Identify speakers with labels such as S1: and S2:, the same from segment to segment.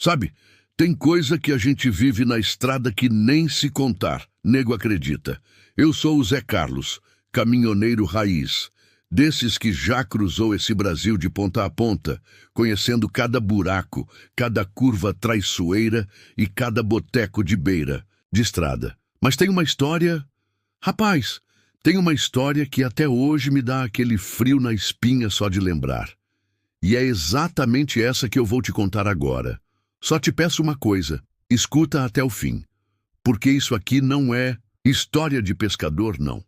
S1: Sabe, tem coisa que a gente vive na estrada que nem se contar, nego acredita. Eu sou o Zé Carlos, caminhoneiro raiz, desses que já cruzou esse Brasil de ponta a ponta, conhecendo cada buraco, cada curva traiçoeira e cada boteco de beira, de estrada. Mas tem uma história... Rapaz, tem uma história que até hoje me dá aquele frio na espinha só de lembrar. E é exatamente essa que eu vou te contar agora. Só te peço uma coisa, escuta até o fim. Porque isso aqui não é história de pescador, não.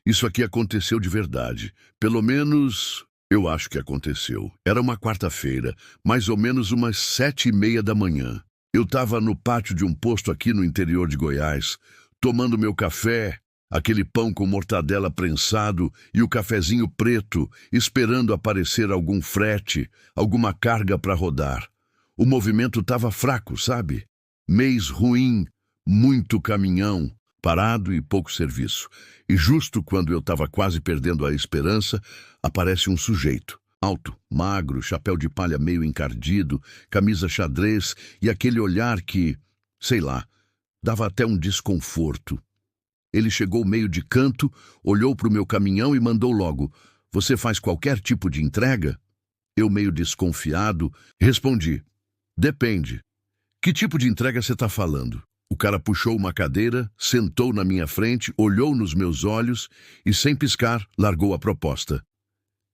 S1: Isso aqui aconteceu de verdade. Pelo menos, eu acho que aconteceu. Era uma quarta-feira, mais ou menos umas 7:30 da manhã. Eu estava no pátio de um posto aqui no interior de Goiás, tomando meu café, aquele pão com mortadela prensado e o cafezinho preto, esperando aparecer algum frete, alguma carga para rodar. O movimento estava fraco, sabe? Mês ruim, muito caminhão, parado e pouco serviço. E justo quando eu estava quase perdendo a esperança, aparece um sujeito. Alto, magro, chapéu de palha meio encardido, camisa xadrez e aquele olhar que, sei lá, dava até um desconforto. Ele chegou meio de canto, olhou para o meu caminhão e mandou logo: "Você faz qualquer tipo de entrega?" Eu, meio desconfiado, respondi: "Depende. Que tipo de entrega você está falando?" O cara puxou uma cadeira, sentou na minha frente, olhou nos meus olhos e, sem piscar, largou a proposta.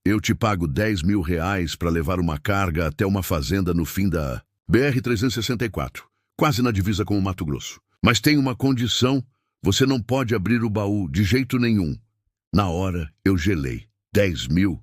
S1: "Eu te pago R$ 10.000 para levar uma carga até uma fazenda no fim da BR-364, quase na divisa com o Mato Grosso. Mas tem uma condição, você não pode abrir o baú de jeito nenhum." Na hora, eu gelei. 10.000?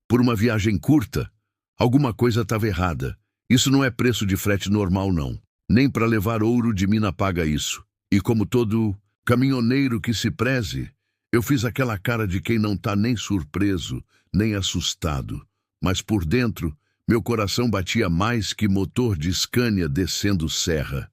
S1: Por uma viagem curta? Alguma coisa estava errada. Isso não é preço de frete normal, não. Nem para levar ouro de mina paga isso. E como todo caminhoneiro que se preze, eu fiz aquela cara de quem não tá nem surpreso, nem assustado. Mas por dentro, meu coração batia mais que motor de Scania descendo serra.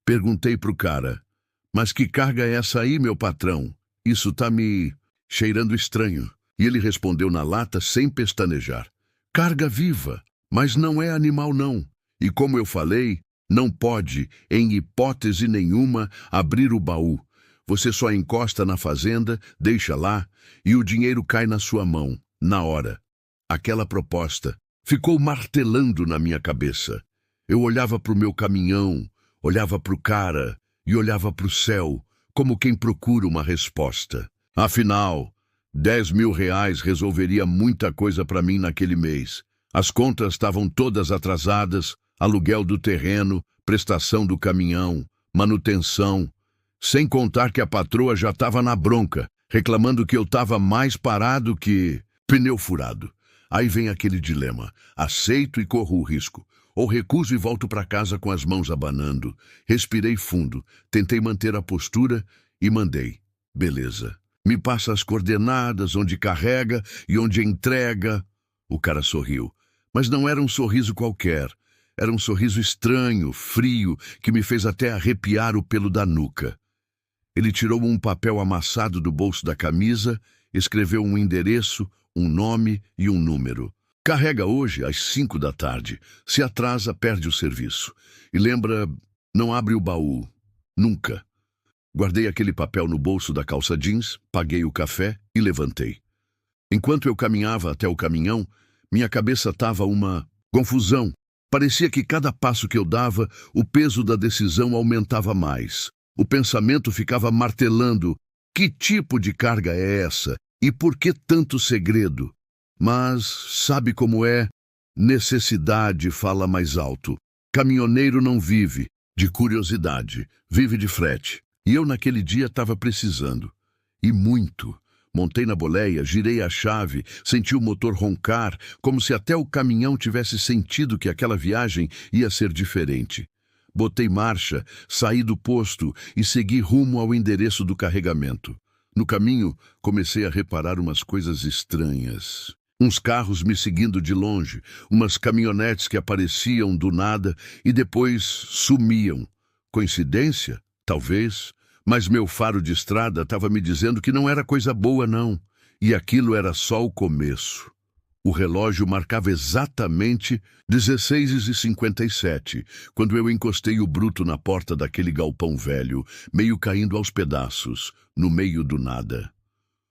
S1: Perguntei pro cara: "Mas que carga é essa aí, meu patrão? Isso tá me cheirando estranho." E ele respondeu na lata sem pestanejar: "Carga viva, mas não é animal não. E como eu falei, não pode, em hipótese nenhuma, abrir o baú. Você só encosta na fazenda, deixa lá, e o dinheiro cai na sua mão, na hora." Aquela proposta ficou martelando na minha cabeça. Eu olhava para o meu caminhão, olhava para o cara e olhava para o céu, como quem procura uma resposta. Afinal, R$ 10.000 resolveria muita coisa para mim naquele mês. As contas estavam todas atrasadas, aluguel do terreno, prestação do caminhão, manutenção. Sem contar que a patroa já estava na bronca, reclamando que eu estava mais parado que pneu furado. Aí vem aquele dilema: aceito e corro o risco, ou recuso e volto para casa com as mãos abanando. Respirei fundo, tentei manter a postura e mandei: "Beleza. Me passa as coordenadas, onde carrega e onde entrega." O cara sorriu, mas não era um sorriso qualquer. Era um sorriso estranho, frio, que me fez até arrepiar o pelo da nuca. Ele tirou um papel amassado do bolso da camisa, escreveu um endereço, um nome e um número. "Carrega hoje às 5 da tarde. Se atrasa, perde o serviço. E lembra, não abre o baú. Nunca." Guardei aquele papel no bolso da calça jeans, paguei o café e levantei. Enquanto eu caminhava até o caminhão, minha cabeça estava uma confusão. Parecia que cada passo que eu dava, o peso da decisão aumentava mais. O pensamento ficava martelando: que tipo de carga é essa? E por que tanto segredo? Mas sabe como é? Necessidade fala mais alto. Caminhoneiro não vive de curiosidade, vive de frete. E eu naquele dia estava precisando. E muito. Montei na boleia, girei a chave, senti o motor roncar, como se até o caminhão tivesse sentido que aquela viagem ia ser diferente. Botei marcha, saí do posto e segui rumo ao endereço do carregamento. No caminho, comecei a reparar umas coisas estranhas. Uns carros me seguindo de longe, umas caminhonetes que apareciam do nada e depois sumiam. Coincidência? Talvez. Mas meu faro de estrada estava me dizendo que não era coisa boa, não. E aquilo era só o começo. O relógio marcava exatamente 16h57, quando eu encostei o bruto na porta daquele galpão velho, meio caindo aos pedaços, no meio do nada.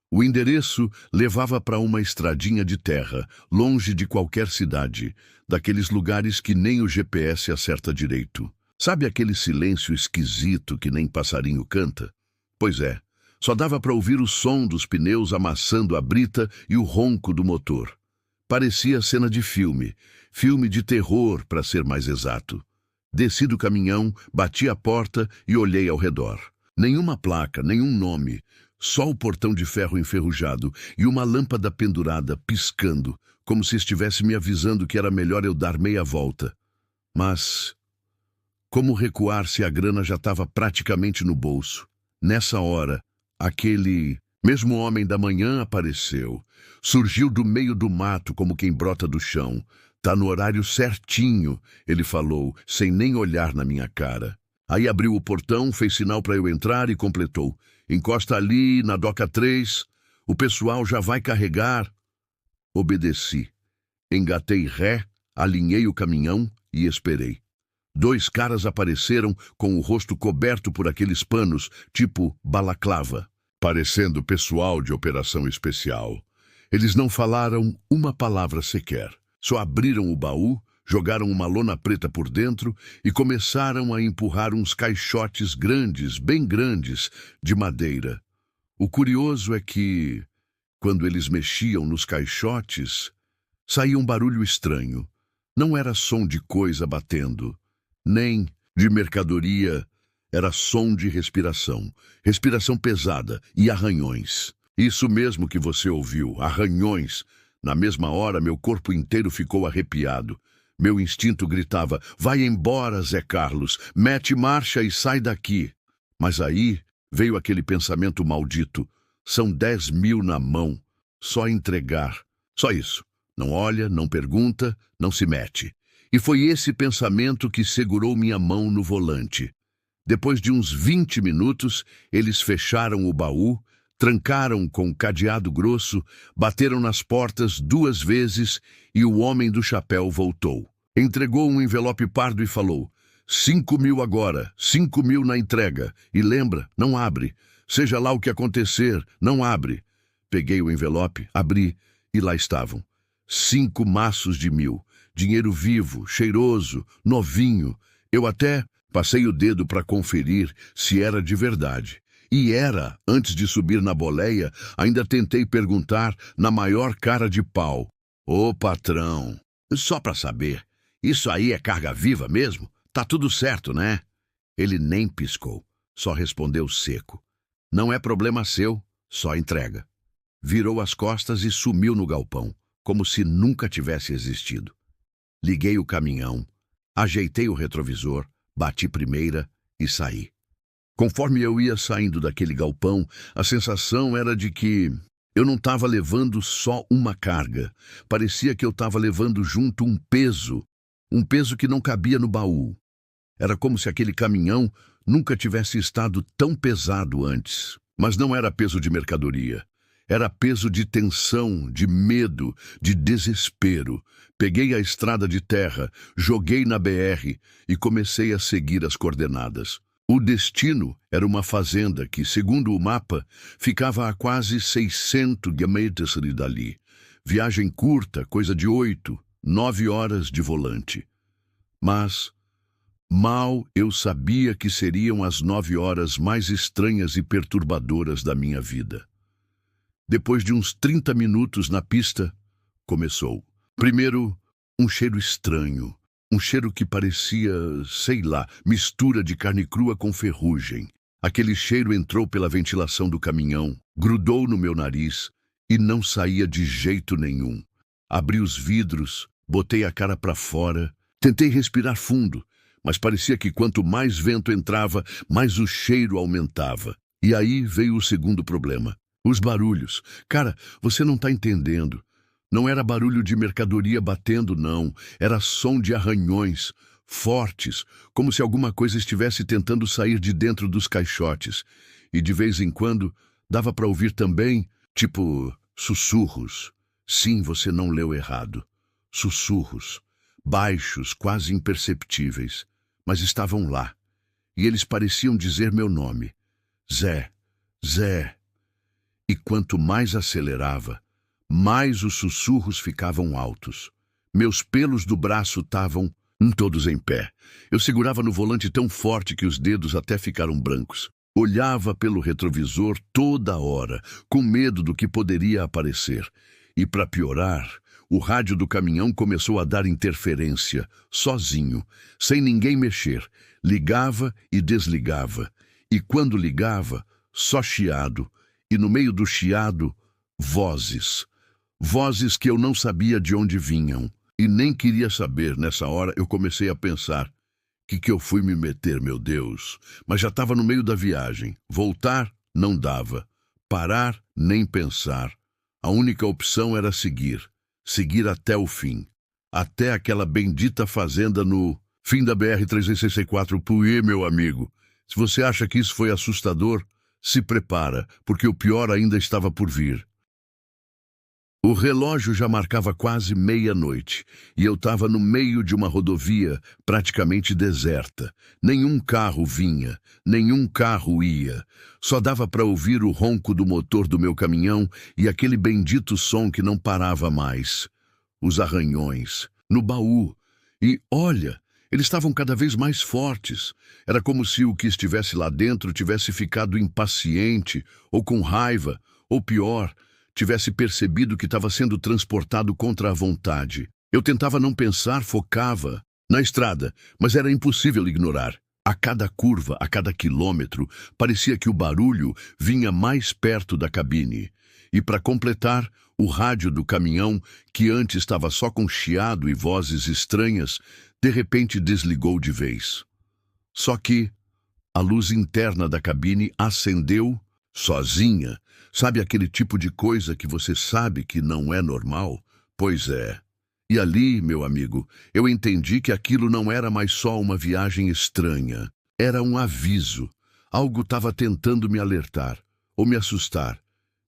S1: O endereço levava para uma estradinha de terra, longe de qualquer cidade, daqueles lugares que nem o GPS acerta direito. Sabe aquele silêncio esquisito que nem passarinho canta? Pois é, só dava para ouvir o som dos pneus amassando a brita e o ronco do motor. Parecia cena de filme de terror, para ser mais exato. Desci do caminhão, bati a porta e olhei ao redor. Nenhuma placa, nenhum nome, só o portão de ferro enferrujado e uma lâmpada pendurada, piscando, como se estivesse me avisando que era melhor eu dar meia volta. Mas como recuar se a grana já estava praticamente no bolso? Nessa hora, aquele mesmo homem da manhã apareceu. Surgiu do meio do mato como quem brota do chão. Tá no horário certinho, ele falou, sem nem olhar na minha cara. Aí abriu o portão, fez sinal para eu entrar e completou. Encosta ali, na doca 3, o pessoal já vai carregar. Obedeci. Engatei ré, alinhei o caminhão e esperei. 2 caras apareceram com o rosto coberto por aqueles panos, tipo balaclava, parecendo pessoal de operação especial. Eles não falaram uma palavra sequer. Só abriram o baú, jogaram uma lona preta por dentro e começaram a empurrar uns caixotes grandes, bem grandes, de madeira. O curioso é que, quando eles mexiam nos caixotes, saía um barulho estranho. Não era som de coisa batendo, nem de mercadoria, era som de respiração. Respiração pesada e arranhões. Isso mesmo que você ouviu, arranhões. Na mesma hora, meu corpo inteiro ficou arrepiado. Meu instinto gritava, vai embora, Zé Carlos, mete marcha e sai daqui. Mas aí veio aquele pensamento maldito, são 10 mil na mão, só entregar, só isso. Não olha, não pergunta, não se mete. E foi esse pensamento que segurou minha mão no volante. Depois de uns 20 minutos, eles fecharam o baú, trancaram com cadeado grosso, bateram nas portas 2 vezes e o homem do chapéu voltou. Entregou um envelope pardo e falou, 5 mil agora, 5 mil na entrega. E lembra, não abre. Seja lá o que acontecer, não abre. Peguei o envelope, abri e lá estavam. 5 maços de 1.000. Dinheiro vivo, cheiroso, novinho. Eu até passei o dedo para conferir se era de verdade. E era, antes de subir na boleia, ainda tentei perguntar na maior cara de pau. Ô patrão, só para saber, isso aí é carga viva mesmo? Tá tudo certo, né? Ele nem piscou, só respondeu seco. Não é problema seu, só entrega. Virou as costas e sumiu no galpão, como se nunca tivesse existido. Liguei o caminhão, ajeitei o retrovisor, bati primeira e saí. Conforme eu ia saindo daquele galpão, a sensação era de que eu não estava levando só uma carga. Parecia que eu estava levando junto um peso que não cabia no baú. Era como se aquele caminhão nunca tivesse estado tão pesado antes. Mas não era peso de mercadoria. Era peso de tensão, de medo, de desespero. Peguei a estrada de terra, joguei na BR e comecei a seguir as coordenadas. O destino era uma fazenda que, segundo o mapa, ficava a quase 600 quilômetros dali. Viagem curta, coisa de 8, 9 horas de volante. Mas mal eu sabia que seriam as 9 horas mais estranhas e perturbadoras da minha vida. Depois de uns 30 minutos na pista, começou. Primeiro, um cheiro estranho. Um cheiro que parecia, sei lá, mistura de carne crua com ferrugem. Aquele cheiro entrou pela ventilação do caminhão, grudou no meu nariz e não saía de jeito nenhum. Abri os vidros, botei a cara para fora, tentei respirar fundo, mas parecia que quanto mais vento entrava, mais o cheiro aumentava. E aí veio o segundo problema. Os barulhos. Cara, você não tá entendendo. Não era barulho de mercadoria batendo, não. Era som de arranhões, fortes, como se alguma coisa estivesse tentando sair de dentro dos caixotes. E de vez em quando, dava para ouvir também, tipo, sussurros. Sim, você não leu errado. Sussurros, baixos, quase imperceptíveis, mas estavam lá, e eles pareciam dizer meu nome. Zé, Zé. E quanto mais acelerava, mais os sussurros ficavam altos. Meus pelos do braço estavam todos em pé. Eu segurava no volante tão forte que os dedos até ficaram brancos. Olhava pelo retrovisor toda hora, com medo do que poderia aparecer. E para piorar, o rádio do caminhão começou a dar interferência, sozinho, sem ninguém mexer. Ligava e desligava. E quando ligava, só chiado. E no meio do chiado, vozes. Vozes que eu não sabia de onde vinham. E nem queria saber. Nessa hora eu comecei a pensar: que eu fui me meter, meu Deus? Mas já estava no meio da viagem. Voltar não dava. Parar nem pensar. A única opção era seguir. Seguir até o fim. Até aquela bendita fazenda no fim da BR-364 Puê, meu amigo. Se você acha que isso foi assustador, se prepara, porque o pior ainda estava por vir. O relógio já marcava quase meia-noite e eu estava no meio de uma rodovia praticamente deserta. Nenhum carro vinha, nenhum carro ia. Só dava para ouvir o ronco do motor do meu caminhão e aquele bendito som que não parava mais. Os arranhões, no baú. E, olha, eles estavam cada vez mais fortes. Era como se o que estivesse lá dentro tivesse ficado impaciente ou com raiva, ou pior, tivesse percebido que estava sendo transportado contra a vontade. Eu tentava não pensar, focava na estrada, mas era impossível ignorar. A cada curva, a cada quilômetro, parecia que o barulho vinha mais perto da cabine. E para completar, o rádio do caminhão, que antes estava só com chiado e vozes estranhas, de repente desligou de vez. Só que a luz interna da cabine acendeu sozinha. Sabe aquele tipo de coisa que você sabe que não é normal? Pois é. E ali, meu amigo, eu entendi que aquilo não era mais só uma viagem estranha. Era um aviso. Algo estava tentando me alertar, ou me assustar.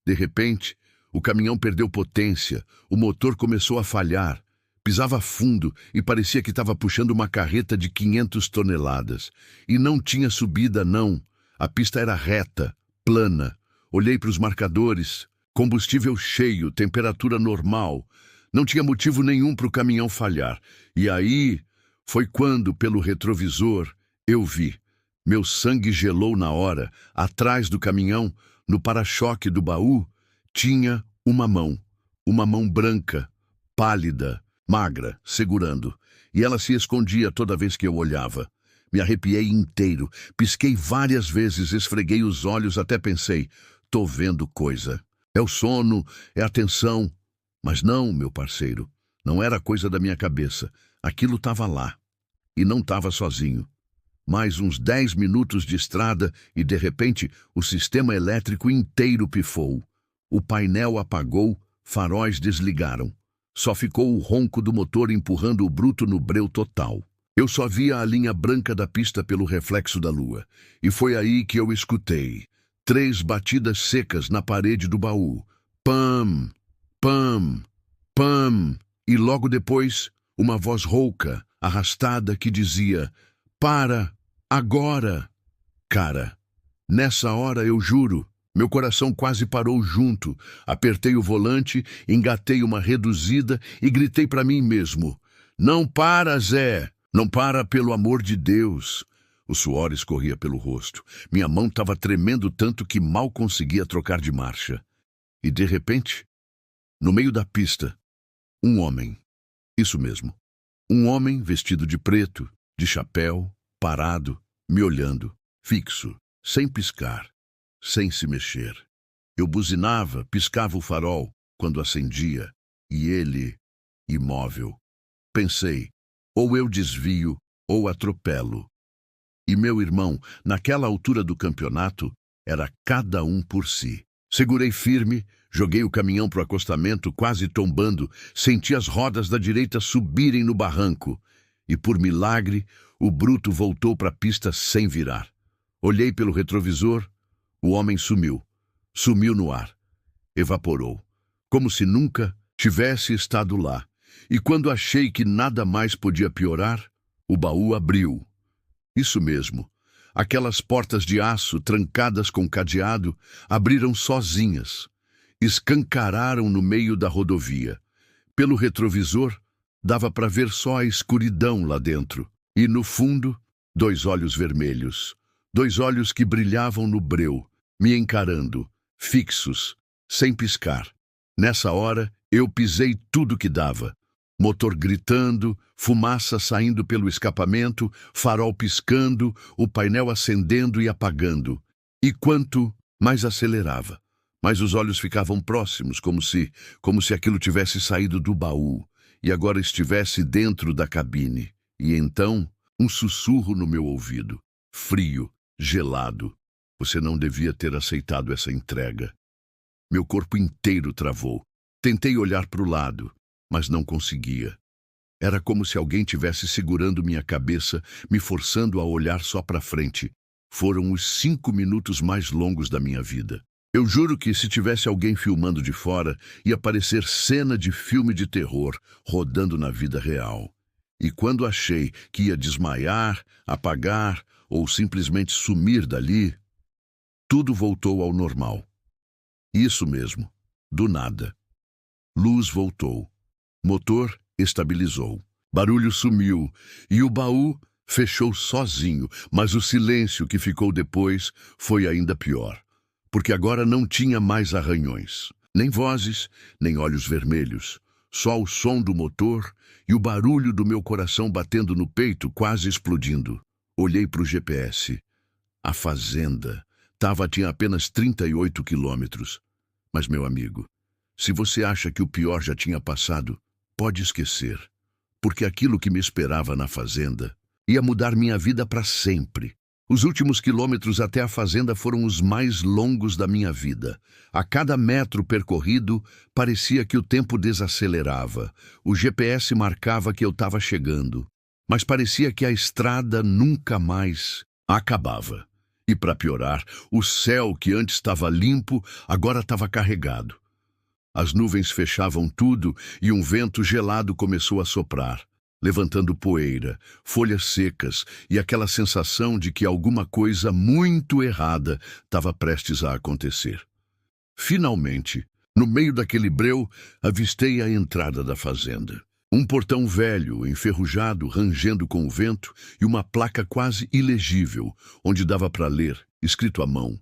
S1: De repente, o caminhão perdeu potência, o motor começou a falhar. Pisava fundo e parecia que estava puxando uma carreta de 500 toneladas. E não tinha subida, não. A pista era reta, plana. Olhei para os marcadores, combustível cheio, temperatura normal. Não tinha motivo nenhum para o caminhão falhar. E aí foi quando, pelo retrovisor, eu vi. Meu sangue gelou na hora. Atrás do caminhão, no para-choque do baú, tinha uma mão branca, pálida, magra, segurando. E ela se escondia toda vez que eu olhava. Me arrepiei inteiro, pisquei várias vezes, esfreguei os olhos, até pensei: tô vendo coisa. É o sono, é a tensão. Mas não, meu parceiro, não era coisa da minha cabeça. Aquilo estava lá. E não estava sozinho. Mais uns 10 minutos de estrada e, de repente, o sistema elétrico inteiro pifou. O painel apagou, faróis desligaram. Só ficou o ronco do motor empurrando o bruto no breu total. Eu só via a linha branca da pista pelo reflexo da lua. E foi aí que eu escutei 3 batidas secas na parede do baú. Pam, pam, pam. E logo depois, uma voz rouca, arrastada, que dizia: para, agora. Cara, nessa hora eu juro, meu coração quase parou junto. Apertei o volante, engatei uma reduzida e gritei para mim mesmo: não para, Zé, não para, pelo amor de Deus. O suor escorria pelo rosto. Minha mão estava tremendo tanto que mal conseguia trocar de marcha. E de repente, no meio da pista, um homem. Isso mesmo. Um homem vestido de preto, de chapéu, parado, me olhando, fixo, sem piscar, sem se mexer. Eu buzinava, piscava o farol quando acendia, e ele, imóvel. Pensei, ou eu desvio, ou atropelo. E meu irmão, naquela altura do campeonato, era cada um por si. Segurei firme, joguei o caminhão para o acostamento, quase tombando, senti as rodas da direita subirem no barranco. E por milagre, o bruto voltou para a pista sem virar. Olhei pelo retrovisor, o homem sumiu. Sumiu no ar. Evaporou. Como se nunca tivesse estado lá. E quando achei que nada mais podia piorar, o baú abriu. Isso mesmo. Aquelas portas de aço, trancadas com cadeado, abriram sozinhas. Escancararam no meio da rodovia. Pelo retrovisor, dava para ver só a escuridão lá dentro. E no fundo, 2 olhos vermelhos. 2 olhos que brilhavam no breu, me encarando, fixos, sem piscar. Nessa hora, eu pisei tudo que dava. Motor gritando, fumaça saindo pelo escapamento, farol piscando, o painel acendendo e apagando. E quanto mais acelerava, mais os olhos ficavam próximos, como se aquilo tivesse saído do baú e agora estivesse dentro da cabine. E então, um sussurro no meu ouvido, frio, gelado. Você não devia ter aceitado essa entrega. Meu corpo inteiro travou. Tentei olhar para o lado, mas não conseguia. Era como se alguém tivesse segurando minha cabeça, me forçando a olhar só para frente. Foram os 5 minutos mais longos da minha vida. Eu juro que se tivesse alguém filmando de fora, ia parecer cena de filme de terror, rodando na vida real. E quando achei que ia desmaiar, apagar ou simplesmente sumir dali, tudo voltou ao normal. Isso mesmo, do nada. Luz voltou. Motor estabilizou. Barulho sumiu e o baú fechou sozinho, mas o silêncio que ficou depois foi ainda pior, porque agora não tinha mais arranhões, nem vozes, nem olhos vermelhos, só o som do motor e o barulho do meu coração batendo no peito, quase explodindo. Olhei para o GPS. A fazenda tinha apenas 38 quilômetros. Mas, meu amigo, se você acha que o pior já tinha passado, pode esquecer, porque aquilo que me esperava na fazenda ia mudar minha vida para sempre. Os últimos quilômetros até a fazenda foram os mais longos da minha vida. A cada metro percorrido, parecia que o tempo desacelerava. O GPS marcava que eu estava chegando, mas parecia que a estrada nunca mais acabava. E para piorar, o céu que antes estava limpo, agora estava carregado. As nuvens fechavam tudo e um vento gelado começou a soprar, levantando poeira, folhas secas e aquela sensação de que alguma coisa muito errada estava prestes a acontecer. Finalmente, no meio daquele breu, avistei a entrada da fazenda. Um portão velho, enferrujado, rangendo com o vento, e uma placa quase ilegível, onde dava para ler, escrito à mão: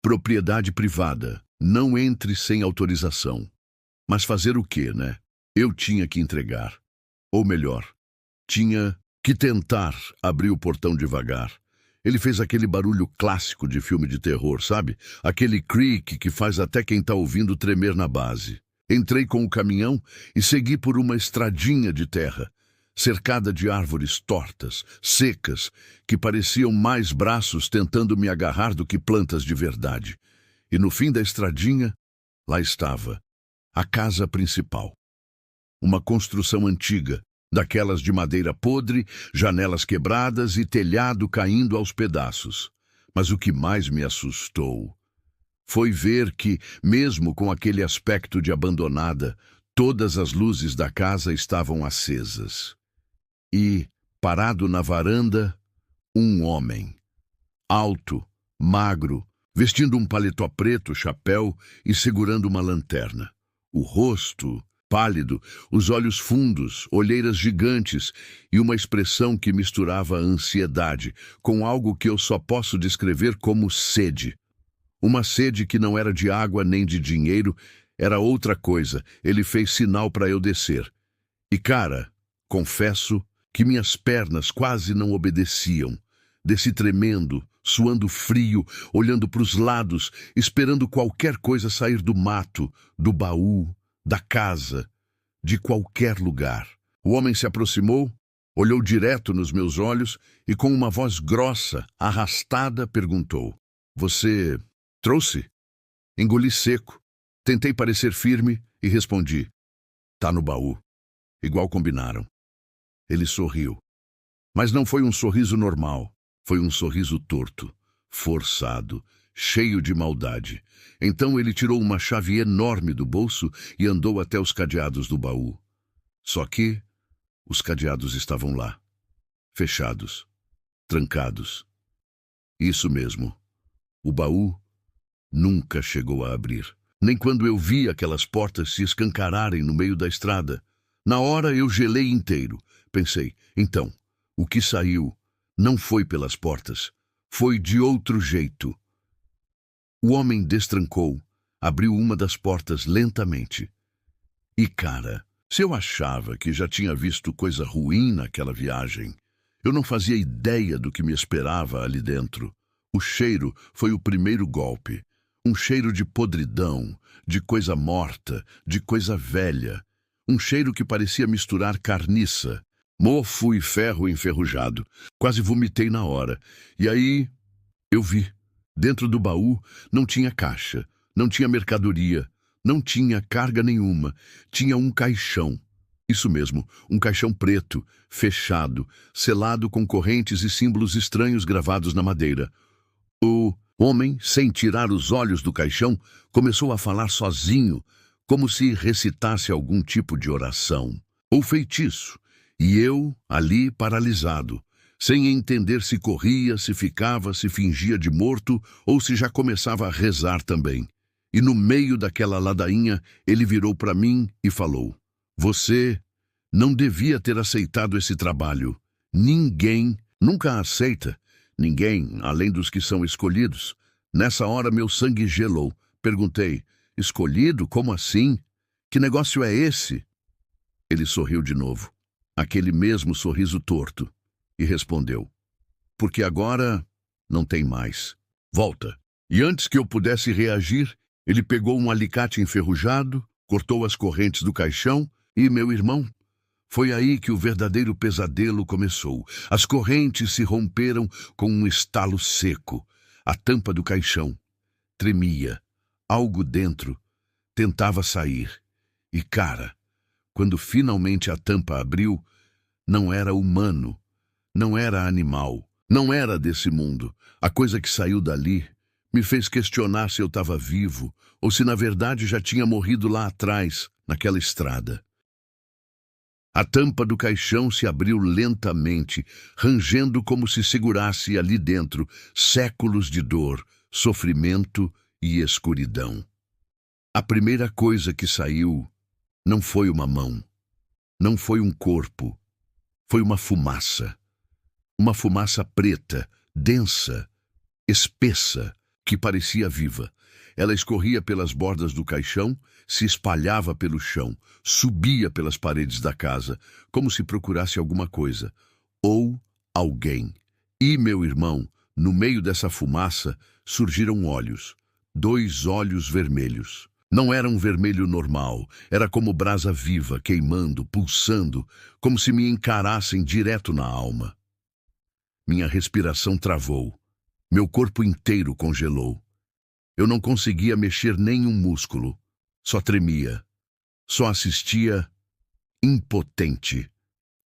S1: propriedade privada, não entre sem autorização. Mas fazer o quê, né? Eu tinha que entregar. Ou melhor, tinha que tentar abrir o portão devagar. Ele fez aquele barulho clássico de filme de terror, sabe? Aquele creak que faz até quem está ouvindo tremer na base. Entrei com o caminhão e segui por uma estradinha de terra, cercada de árvores tortas, secas, que pareciam mais braços tentando me agarrar do que plantas de verdade. E no fim da estradinha, lá estava a casa principal. Uma construção antiga, daquelas de madeira podre, janelas quebradas e telhado caindo aos pedaços. Mas o que mais me assustou foi ver que, mesmo com aquele aspecto de abandonada, todas as luzes da casa estavam acesas. E, parado na varanda, um homem. Alto, magro, vestindo um paletó preto, chapéu e segurando uma lanterna. O rosto pálido, os olhos fundos, olheiras gigantes e uma expressão que misturava ansiedade com algo que eu só posso descrever como sede. Uma sede que não era de água nem de dinheiro, era outra coisa. Ele fez sinal para eu descer. E, cara, confesso que minhas pernas quase não obedeciam. Desci tremendo, suando frio, olhando para os lados, esperando qualquer coisa sair do mato, do baú, da casa, de qualquer lugar. O homem se aproximou, olhou direto nos meus olhos e, com uma voz grossa, arrastada, perguntou: "Você trouxe?" Engoli seco. Tentei parecer firme e respondi: "Tá no baú." Igual combinaram. Ele sorriu. Mas não foi um sorriso normal. Foi um sorriso torto, forçado, cheio de maldade. Então ele tirou uma chave enorme do bolso e andou até os cadeados do baú. Só que os cadeados estavam lá, fechados, trancados. Isso mesmo, o baú nunca chegou a abrir. Nem quando eu vi aquelas portas se escancararem no meio da estrada. Na hora eu gelei inteiro. Pensei, então, o que saiu não foi pelas portas, foi de outro jeito. O homem destrancou, abriu uma das portas lentamente. E, cara, se eu achava que já tinha visto coisa ruim naquela viagem, eu não fazia ideia do que me esperava ali dentro. O cheiro foi o primeiro golpe. Um cheiro de podridão, de coisa morta, de coisa velha. Um cheiro que parecia misturar carniça, mofo e ferro enferrujado. Quase vomitei na hora. E aí eu vi. Dentro do baú não tinha caixa, não tinha mercadoria, não tinha carga nenhuma. Tinha um caixão. Isso mesmo, um caixão preto, fechado, selado com correntes e símbolos estranhos gravados na madeira. O homem, sem tirar os olhos do caixão, começou a falar sozinho, como se recitasse algum tipo de oração ou feitiço. E eu, ali paralisado, sem entender se corria, se ficava, se fingia de morto ou se já começava a rezar também. E no meio daquela ladainha, ele virou para mim e falou: "Você não devia ter aceitado esse trabalho. Ninguém nunca aceita. Ninguém, além dos que são escolhidos." Nessa hora meu sangue gelou. Perguntei: "Escolhido? Como assim? Que negócio é esse?" Ele sorriu de novo, aquele mesmo sorriso torto, e respondeu: "Porque agora não tem mais. Volta." E antes que eu pudesse reagir, ele pegou um alicate enferrujado, cortou as correntes do caixão e, meu irmão, foi aí que o verdadeiro pesadelo começou. As correntes se romperam com um estalo seco. A tampa do caixão tremia. Algo dentro tentava sair. E, cara, quando finalmente a tampa abriu, não era humano, não era animal, não era desse mundo. A coisa que saiu dali me fez questionar se eu estava vivo ou se na verdade já tinha morrido lá atrás, naquela estrada. A tampa do caixão se abriu lentamente, rangendo como se segurasse ali dentro séculos de dor, sofrimento e escuridão. A primeira coisa que saiu não foi uma mão, não foi um corpo, foi uma fumaça. Uma fumaça preta, densa, espessa, que parecia viva. Ela escorria pelas bordas do caixão, se espalhava pelo chão, subia pelas paredes da casa, como se procurasse alguma coisa, ou alguém. E, meu irmão, no meio dessa fumaça, surgiram olhos, 2 olhos vermelhos. Não era um vermelho normal, era como brasa viva, queimando, pulsando, como se me encarassem direto na alma. Minha respiração travou, meu corpo inteiro congelou. Eu não conseguia mexer nem um músculo, só tremia, só assistia, impotente.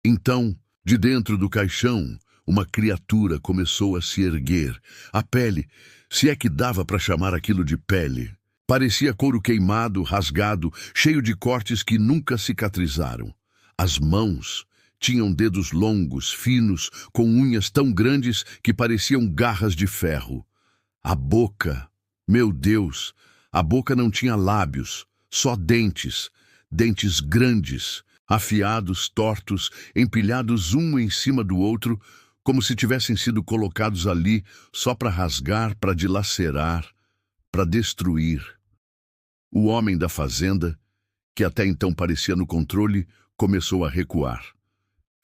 S1: Então, de dentro do caixão, uma criatura começou a se erguer. A pele, se é que dava para chamar aquilo de pele, parecia couro queimado, rasgado, cheio de cortes que nunca cicatrizaram. As mãos tinham dedos longos, finos, com unhas tão grandes que pareciam garras de ferro. A boca, meu Deus, a boca não tinha lábios, só dentes, dentes grandes, afiados, tortos, empilhados um em cima do outro, como se tivessem sido colocados ali só para rasgar, para dilacerar, para destruir. O homem da fazenda, que até então parecia no controle, começou a recuar.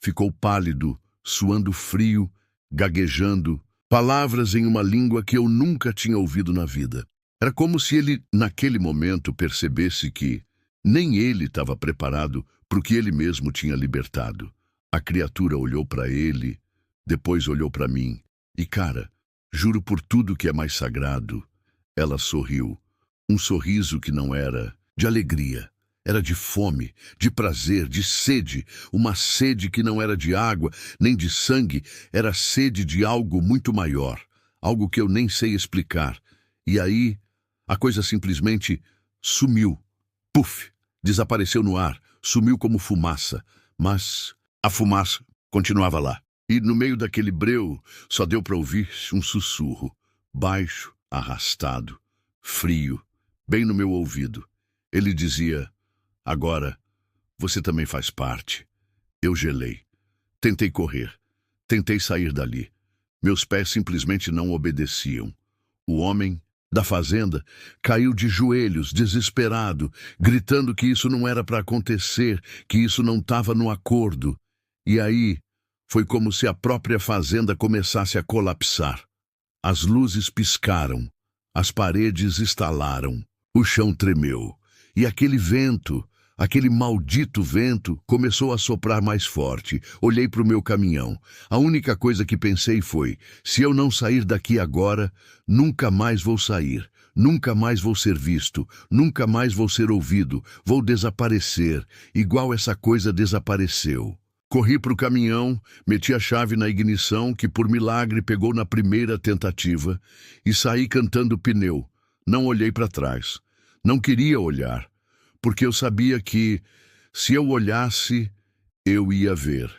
S1: Ficou pálido, suando frio, gaguejando, palavras em uma língua que eu nunca tinha ouvido na vida. Era como se ele, naquele momento, percebesse que nem ele estava preparado para o que ele mesmo tinha libertado. A criatura olhou para ele, depois olhou para mim. E, cara, juro por tudo que é mais sagrado, ela sorriu. Um sorriso que não era de alegria. Era de fome, de prazer, de sede, uma sede que não era de água, nem de sangue, era sede de algo muito maior, algo que eu nem sei explicar. E aí, a coisa simplesmente sumiu. Puf! Desapareceu no ar, sumiu como fumaça. Mas a fumaça continuava lá. E no meio daquele breu, só deu para ouvir um sussurro, baixo, arrastado, frio, bem no meu ouvido. Ele dizia: agora, você também faz parte. Eu gelei. Tentei correr. Tentei sair dali. Meus pés simplesmente não obedeciam. O homem da fazenda caiu de joelhos, desesperado, gritando que isso não era para acontecer, que isso não estava no acordo. E aí, foi como se a própria fazenda começasse a colapsar. As luzes piscaram, as paredes estalaram, o chão tremeu. E aquele vento, aquele maldito vento, começou a soprar mais forte. Olhei para o meu caminhão. A única coisa que pensei foi: se eu não sair daqui agora, nunca mais vou sair. Nunca mais vou ser visto. Nunca mais vou ser ouvido. Vou desaparecer, igual essa coisa desapareceu. Corri para o caminhão, meti a chave na ignição, que por milagre pegou na primeira tentativa, e saí cantando pneu. Não olhei para trás. Não queria olhar, porque eu sabia que, se eu olhasse, eu ia ver.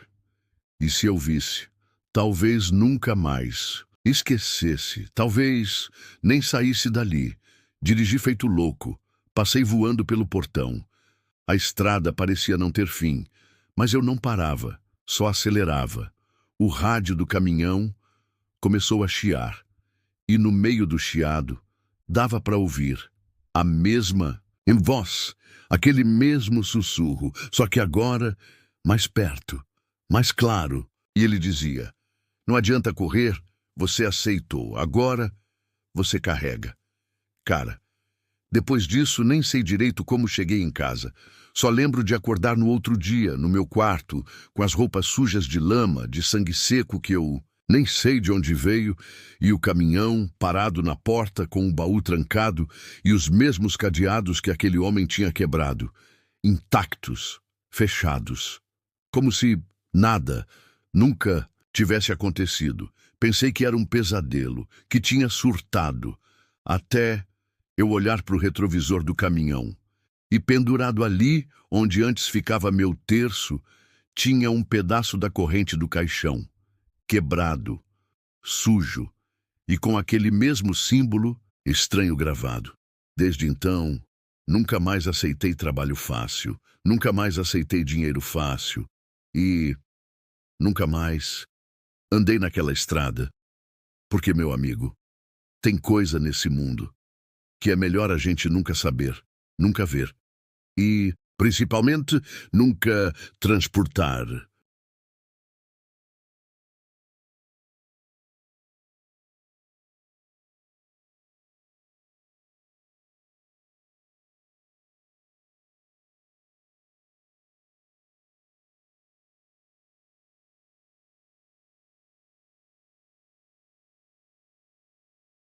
S1: E se eu visse, talvez nunca mais. Esquecesse, talvez nem saísse dali. Dirigi feito louco. Passei voando pelo portão. A estrada parecia não ter fim. Mas eu não parava, só acelerava. O rádio do caminhão começou a chiar. E no meio do chiado, dava para ouvir a mesma voz, aquele mesmo sussurro, só que agora mais perto, mais claro. E ele dizia: não adianta correr, você aceitou, agora você carrega. Cara, depois disso nem sei direito como cheguei em casa. Só lembro de acordar no outro dia, no meu quarto, com as roupas sujas de lama, de sangue seco que eu nem sei de onde veio, e o caminhão parado na porta com o baú trancado e os mesmos cadeados que aquele homem tinha quebrado, intactos, fechados. Como se nada, nunca tivesse acontecido. Pensei que era um pesadelo, que tinha surtado, até eu olhar para o retrovisor do caminhão. E pendurado ali, onde antes ficava meu terço, tinha um pedaço da corrente do caixão, quebrado, sujo, e com aquele mesmo símbolo estranho gravado. Desde então, nunca mais aceitei trabalho fácil, nunca mais aceitei dinheiro fácil, e nunca mais andei naquela estrada, porque, meu amigo, tem coisa nesse mundo que é melhor a gente nunca saber, nunca ver. E, principalmente, nunca transportar.